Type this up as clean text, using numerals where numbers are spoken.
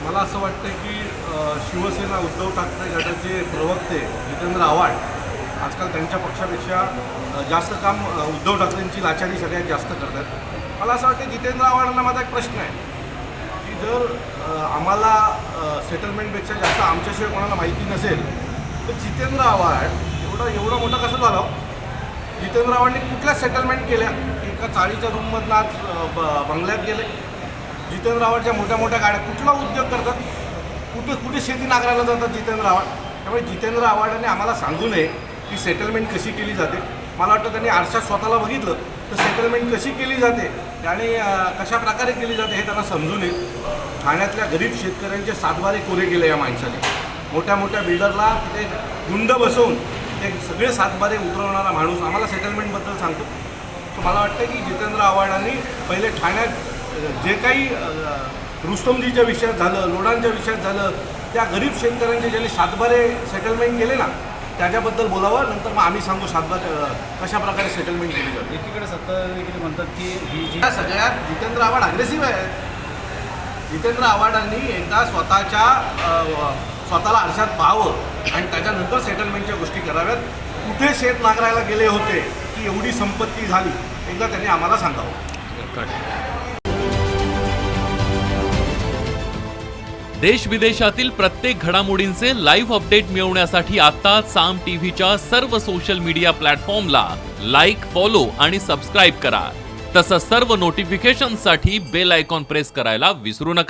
मला असं वाटतं की शिवसेना उद्धव ठाकरे गटाचे प्रवक्ते जितेंद्र आव्हाड आजकाल त्यांच्या पक्षापेक्षा जास्त काम उद्धव ठाकरेंची लाचारी सगळ्यात जास्त करतात. मला असं वाटतं जितेंद्र आव्हाडांना माझा एक प्रश्न आहे की जर आम्हाला सेटलमेंटपेक्षा जास्त आमच्याशिवाय कोणाला माहिती नसेल तर जितेंद्र आव्हाड एवढा मोठा कसं झाला. जितेंद्र आव्हाडने कुठल्या सेटलमेंट केल्या? एका चाळीच्या रूममधनं आज बंगल्यात गेले. जितेंद्र आव्हाडच्या मोठ्या मोठ्या गाड्या कुठला उद्योग करतात? कुठे शेती नांगरायला जातात जितेंद्र आव्हाड? त्यामुळे जितेंद्र आव्हाडांनी आम्हाला सांगू नये की सेटलमेंट कशी केली जाते. मला वाटतं त्यांनी आरशात स्वतःला बघितलं तर सेटलमेंट कशी केली जाते आणि कशा प्रकारे केली जाते हे त्यांना समजून येईल. ठाण्यातल्या गरीब शेतकऱ्यांचे सातबारे कोरे केले या माणसाने. मोठ्या मोठ्या बिल्डरला तिथे गुंड बसवून ते सगळे सातबारे उतरवणारा माणूस आम्हाला सेटलमेंटबद्दल सांगतो. तर मला वाटतं की जितेंद्र आव्हाडांनी पहिले ठाण्यात जे काही रुस्तमजीच्या विषयात झालं, लोढांच्या विषयात झालं, त्या गरीब शेतकऱ्यांचे ज्यांनी सातबारे सेटलमेंट केले ना त्याच्याबद्दल बोलावं. नंतर मग आम्ही सांगू सातबारे कशा प्रकारे सेटलमेंट केली जाते. एकीकडे सत्ताधारी म्हणतात की ही जी सगळ्यात जितेंद्र आव्हाड अग्रेसिव्ह आहे. जितेंद्र आव्हाडांनी एकदा स्वतःला आरशात पाहावं आणि त्याच्यानंतर सेटलमेंटच्या गोष्टी कराव्यात. कुठे शेत नांगरायला गेले होते की एवढी संपत्ती झाली एकदा त्यांनी आम्हाला सांगावं. देश विदेशातील प्रत्येक घडामोडींचे लाईव्ह अपडेट मिळवण्यासाठी आता साम टीव्हीच्या सर्व सोशल मीडिया प्लॅटफॉर्मला लाईक, फॉलो आणि सबस्क्राईब करा. तसंच सर्व नोटिफिकेशनसाठी बेल आयकॉन प्रेस करायला विसरू नका.